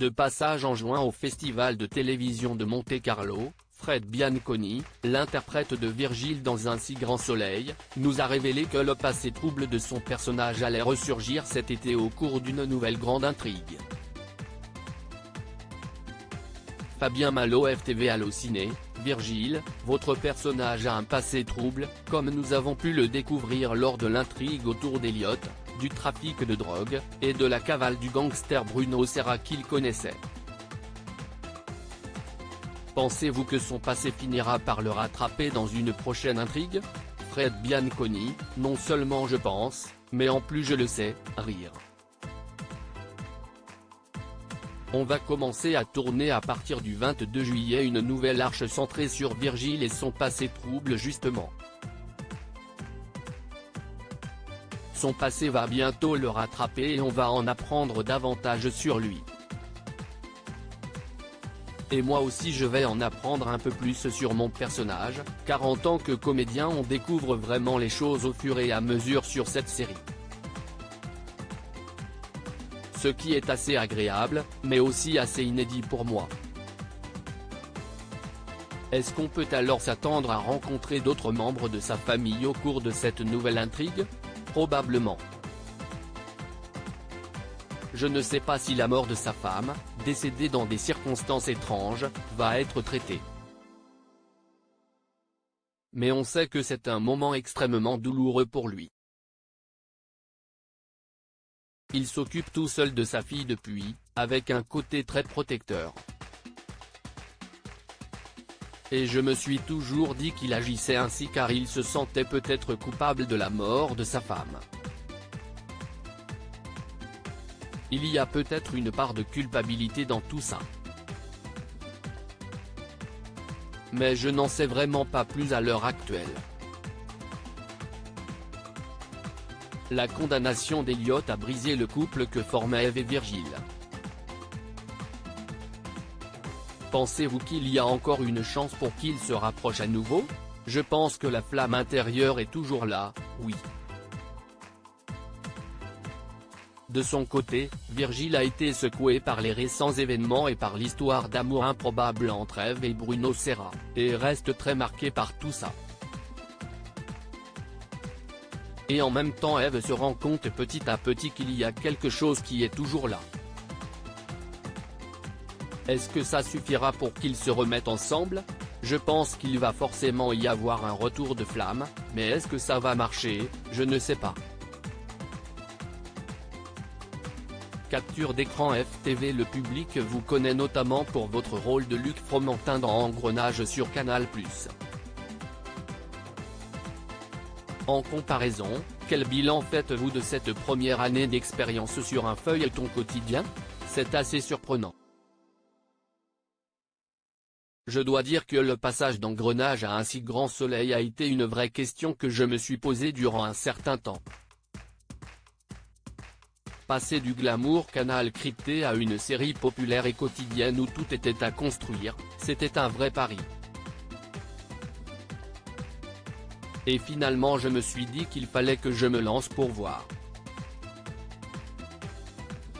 De passage en juin au Festival de télévision de Monte-Carlo, Fred Bianconi, l'interprète de Virgile dans Un si grand soleil, nous a révélé que le passé trouble de son personnage allait ressurgir cet été au cours d'une nouvelle grande intrigue. Fabien Malo FTV Allociné, Virgile, votre personnage a un passé trouble, comme nous avons pu le découvrir lors de l'intrigue autour d'Elliot, du trafic de drogue, et de la cavale du gangster Bruno Serra qu'il connaissait. Pensez-vous que son passé finira par le rattraper dans une prochaine intrigue? Fred Bianconi, non seulement je pense, mais en plus je le sais, rire. On va commencer à tourner à partir du 22 juillet une nouvelle arche centrée sur Virgile et son passé trouble justement. Son passé va bientôt le rattraper et on va en apprendre davantage sur lui. Et moi aussi je vais en apprendre un peu plus sur mon personnage, car en tant que comédien on découvre vraiment les choses au fur et à mesure sur cette série. Ce qui est assez agréable, mais aussi assez inédit pour moi. Est-ce qu'on peut alors s'attendre à rencontrer d'autres membres de sa famille au cours de cette nouvelle intrigue? Probablement. Je ne sais pas si la mort de sa femme, décédée dans des circonstances étranges, va être traitée. Mais on sait que c'est un moment extrêmement douloureux pour lui. Il s'occupe tout seul de sa fille depuis, avec un côté très protecteur. Et je me suis toujours dit qu'il agissait ainsi car il se sentait peut-être coupable de la mort de sa femme. Il y a peut-être une part de culpabilité dans tout ça. Mais je n'en sais vraiment pas plus à l'heure actuelle. La condamnation d'Elliot a brisé le couple que formaient Eve et Virgile. Pensez-vous qu'il y a encore une chance pour qu'ils se rapprochent à nouveau? Je pense que la flamme intérieure est toujours là, oui. De son côté, Virgile a été secoué par les récents événements et par l'histoire d'amour improbable entre Eve et Bruno Serra, et reste très marqué par tout ça. Et en même temps Eve se rend compte petit à petit qu'il y a quelque chose qui est toujours là. Est-ce que ça suffira pour qu'ils se remettent ensemble? Je pense qu'il va forcément y avoir un retour de flamme, mais est-ce que ça va marcher? Je ne sais pas. Capture d'écran FTV. Le public vous connaît notamment pour votre rôle de Luc Fromentin dans Engrenage sur Canal+. En comparaison, quel bilan faites-vous de cette première année d'expérience sur un feuilleton quotidien? C'est assez surprenant. Je dois dire que le passage d'Engrenage à Un si grand soleil a été une vraie question que je me suis posée durant un certain temps. Passer du glamour Canal crypté à une série populaire et quotidienne où tout était à construire, c'était un vrai pari. Et finalement je me suis dit qu'il fallait que je me lance pour voir.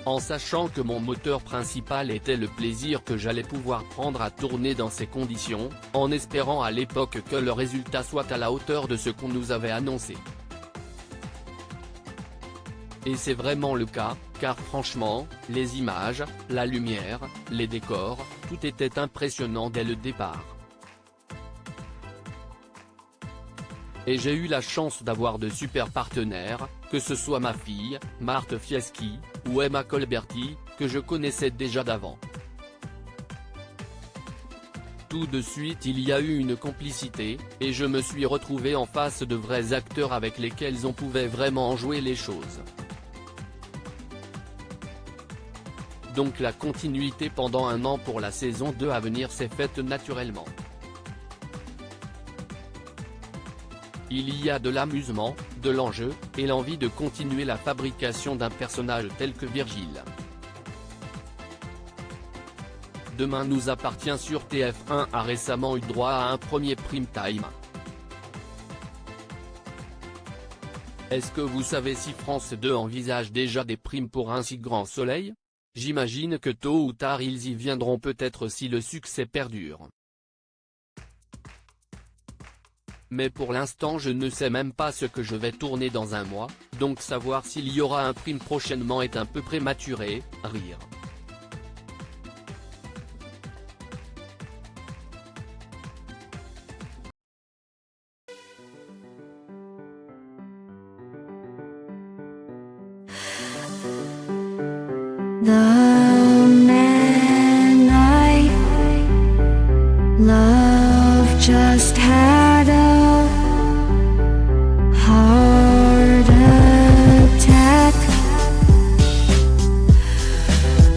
En sachant que mon moteur principal était le plaisir que j'allais pouvoir prendre à tourner dans ces conditions, en espérant à l'époque que le résultat soit à la hauteur de ce qu'on nous avait annoncé. Et c'est vraiment le cas, car franchement, les images, la lumière, les décors, tout était impressionnant dès le départ. Et j'ai eu la chance d'avoir de super partenaires, que ce soit ma fille, Marthe Fieschi, ou Emma Colberti, que je connaissais déjà d'avant. Tout de suite il y a eu une complicité, et je me suis retrouvé en face de vrais acteurs avec lesquels on pouvait vraiment jouer les choses. Donc la continuité pendant un an pour la saison 2 à venir s'est faite naturellement. Il y a de l'amusement, de l'enjeu, et l'envie de continuer la fabrication d'un personnage tel que Virgile. Demain nous appartient sur TF1 a récemment eu droit à un premier prime time. Est-ce que vous savez si France 2 envisage déjà des primes pour Un si grand soleil? J'imagine que tôt ou tard ils y viendront peut-être si le succès perdure. Mais pour l'instant je ne sais même pas ce que je vais tourner dans un mois, donc savoir s'il y aura un film prochainement est un peu prématuré, rire. The man I love just had a heart attack,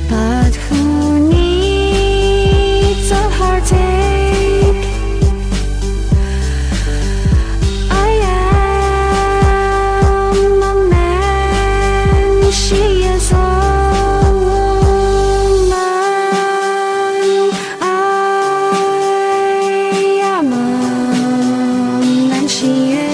but who needs a heartache? I am a man, she is a she is